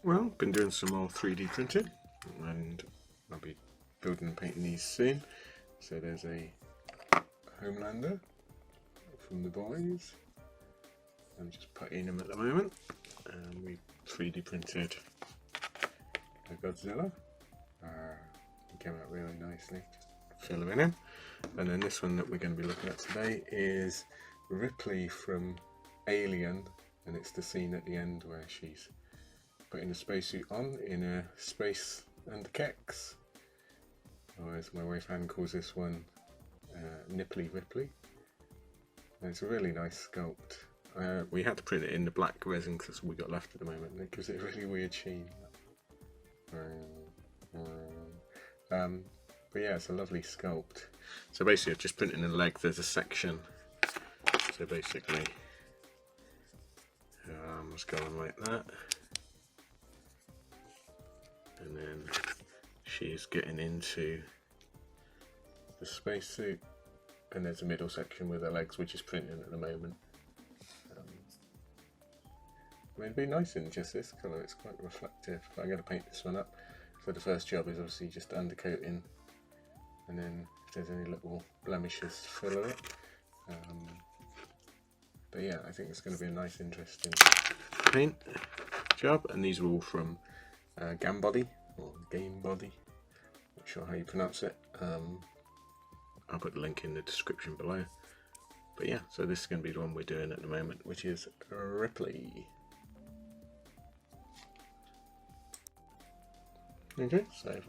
Well, been doing some more 3D printing, and I'll be building and painting these soon. So there's a Homelander from the boys. I'm just putting him at the moment, and we 3D printed a Godzilla. He came out really nicely, just filling in. And then this one that we're going to be looking at today is Ripley from Alien, and it's the scene at the end where she's putting a spacesuit on in a space and keks, or as my wife Anne calls this one, Nipply Ripley. And it's a really nice sculpt. We had to print it in the black resin because that's all we got left at the moment, and it gives it a really weird sheen. But yeah, it's a lovely sculpt. So basically I've just printed in the leg, there's a section. So basically her arms go on like that. And then she's getting into the spacesuit, and there's a middle section with her legs, which is printing at the moment. It'd be nice in just this colour, it's quite reflective. But I'm going to paint this one up. So the first job is obviously just undercoating, and then if there's any little blemishes, fill it. But yeah, I think it's going to be a nice, interesting paint job. And these are all from Gambody, or Game Body, not sure how you pronounce it. I'll put the link in the description below. But yeah, so this is going to be the one we're doing at the moment, which is Ripley. Okay, so I've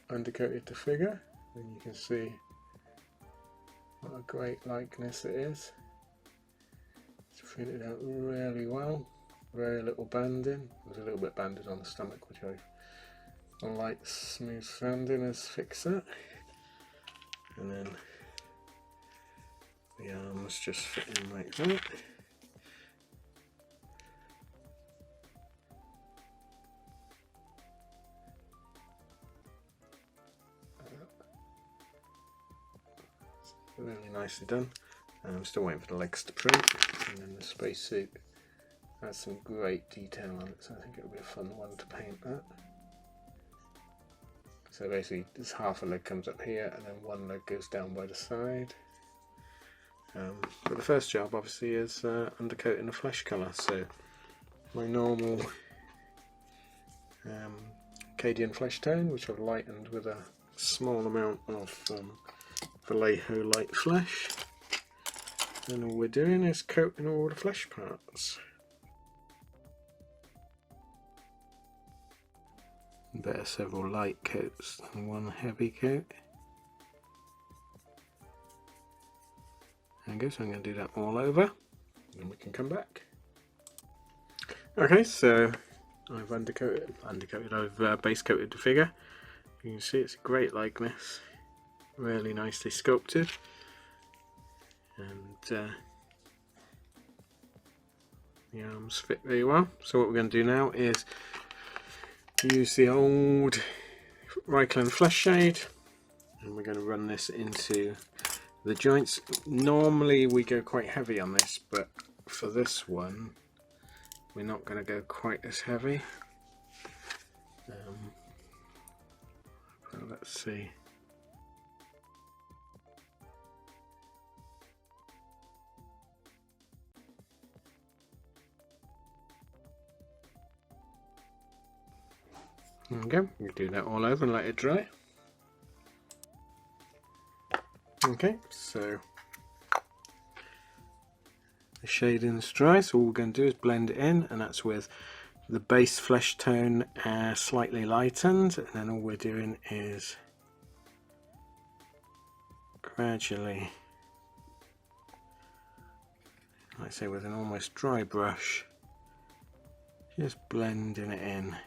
undercoated the figure, and you can see what a great likeness it is. It's printed out really well, very little banding. There's a little bit banded on the stomach, which I like smooth sanding as fix it. And then the arms just fit in like that. Really nicely done. And I'm still waiting for the legs to print, and then the spacesuit has some great detail on it, so I think it'll be a fun one to paint that. So basically this half a leg comes up here, and then one leg goes down by the side. But the first job obviously is undercoating the flesh colour, so my normal Acadian flesh tone, which I've lightened with a small amount of Vallejo light flesh, and all we're doing is coating all the flesh parts. Better several light coats than one heavy coat. There we go, so I'm going to do that all over, and then we can come back. Okay, so I've I've base coated the figure. You can see it's a great likeness. Really nicely sculpted, and the arms fit very well. So what we're going to do now is use the old Reichland flesh shade, and we're going to run this into the joints. Normally we go quite heavy on this, but for this one we're not going to go quite as heavy. Well, let's see. There we go, we do that all over and let it dry. Okay, so the shading's dry, so all we're going to do is blend it in, and that's with the base flesh tone slightly lightened, and then all we're doing is gradually, like I say, with an almost dry brush, just blending it in.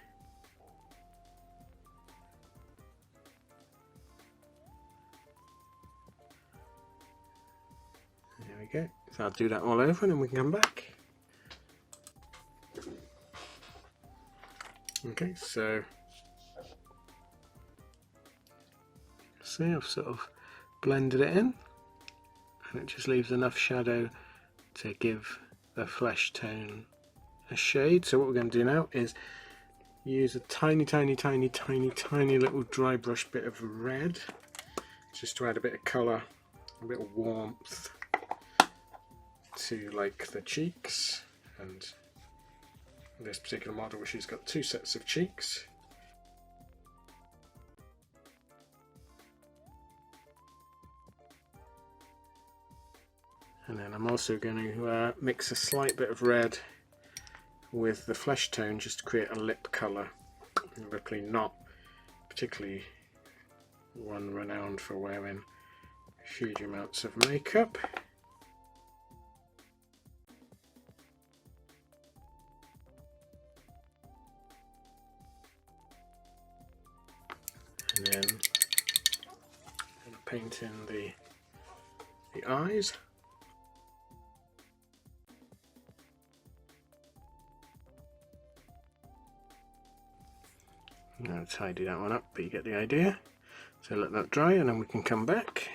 There we go. So I'll do that all over and then we can come back. Okay, so see, I've sort of blended it in, and it just leaves enough shadow to give the flesh tone a shade. So what we're going to do now is use a tiny little dry brush bit of red just to add a bit of colour, a bit of warmth to like the cheeks. And this particular model, she's got 2 sets of cheeks. And then I'm also going to mix a slight bit of red with the flesh tone just to create a lip colour. Ripley not particularly one renowned for wearing huge amounts of makeup. And then I'm paint in the eyes. I'll tidy that one up, but you get the idea. So let that dry and then we can come back.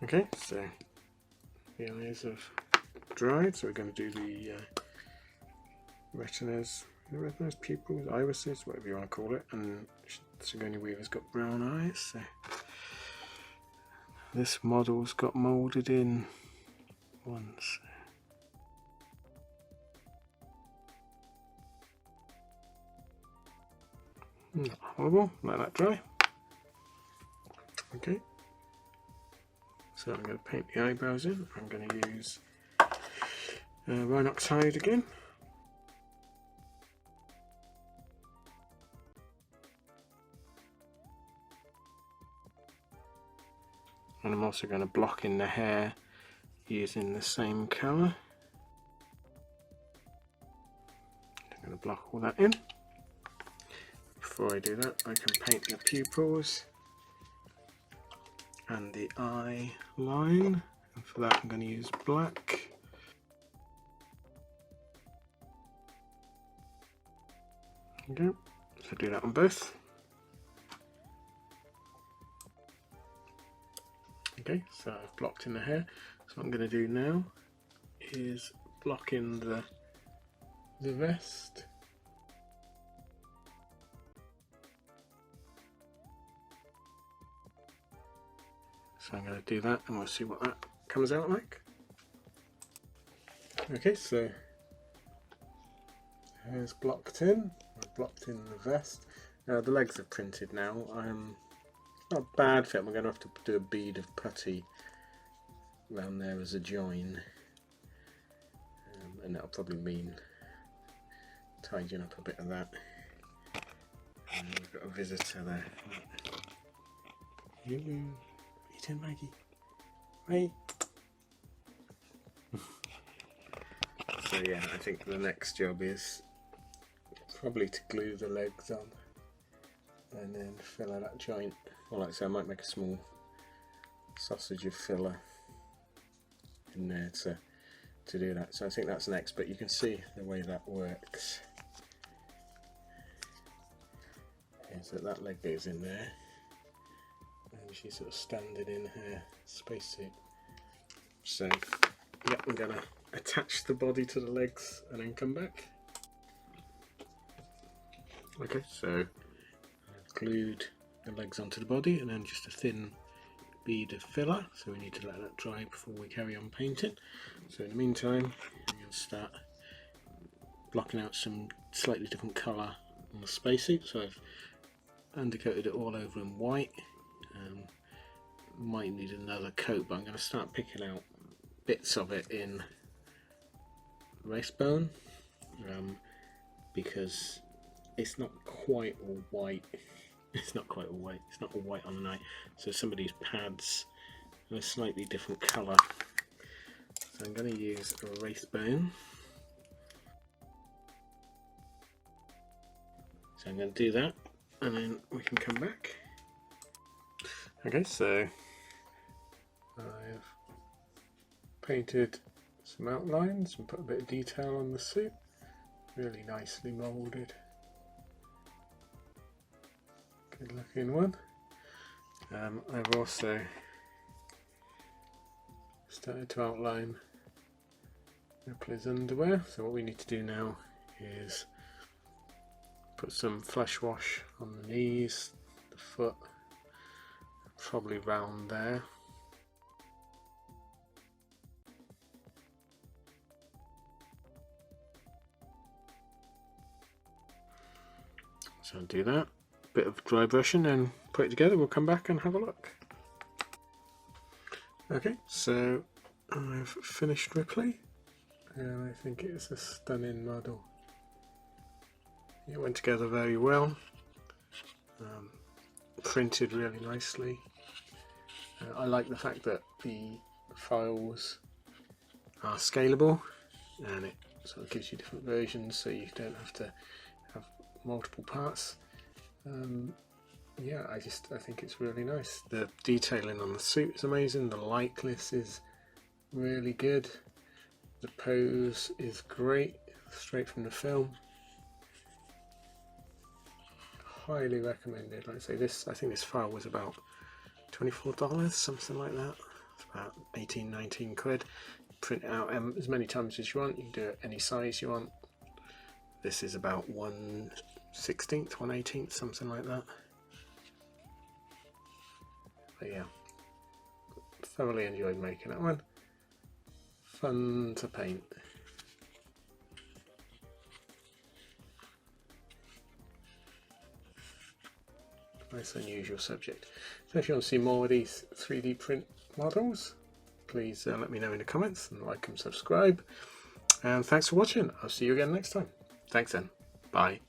Okay, so the eyes have dried, so we're going to do the retinas, pupils, irises, whatever you want to call it. And Sigourney Weaver's got brown eyes, so this model's got moulded in once. Not horrible, let that dry. Okay, so I'm going to paint the eyebrows in. I'm going to use Rhinox hide again. And I'm also going to block in the hair using the same colour. I'm going to block all that in. Before I do that, I can paint the pupils and the eye line, and for that I'm going to use black. Okay, so do that on both. Okay, so I've blocked in the hair. So what I'm going to do now is block in the vest. So I'm going to do that and we'll see what that comes out like. Okay, so hair's blocked in. I've blocked in the vest. The legs are printed now. Not a bad fit. I'm going to have to do a bead of putty around there as a join. And that'll probably mean tidying up a bit of that. And we've got a visitor there. Hello. Maggie, right? So yeah, I think the next job is probably to glue the legs on and then fill out that joint. Or like I say, I might make a small sausage of filler in there to do that. So I think that's next, but you can see the way that works. Is that leg goes in there. And she's sort of standing in her spacesuit. So, yeah, I'm going to attach the body to the legs and then come back. Okay, so I've glued the legs onto the body and then just a thin bead of filler. So we need to let that dry before we carry on painting. So in the meantime, I'm going to start blocking out some slightly different colour on the spacesuit. So I've undercoated it all over in white. Might need another coat, but I'm going to start picking out bits of it in race bone because it's not quite all white. It's not quite all white. It's not all white on the eye. So some of these pads are a slightly different colour. So I'm going to use a race bone. So I'm going to do that, and then we can come back. Okay, so I've painted some outlines and put a bit of detail on the suit. Really nicely moulded. Good looking one. I've also started to outline Ripley's underwear. So what we need to do now is put some flesh wash on the knees, the foot, probably round there. So I'll do that, bit of dry brushing and put it together. We'll come back and have a look. Okay, so I've finished Ripley and I think it's a stunning model. It went together very well, printed really nicely. I like the fact that the files are scalable and it sort of gives you different versions so you don't have to have multiple parts. Yeah, I think it's really nice. The detailing on the suit is amazing, the likeness is really good, the pose is great, straight from the film. Highly recommended. Like I say, I think this file was about $24, something like that. It's about 18-19 quid. Print it out as many times as you want. You can do it any size you want. This is about 1/16, 1/18, something like that. But yeah, thoroughly enjoyed making that one. Fun to paint. Nice unusual subject. So if you want to see more of these 3D print models, please let me know in the comments and like and subscribe. And thanks for watching. I'll see you again next time. Thanks then. Bye.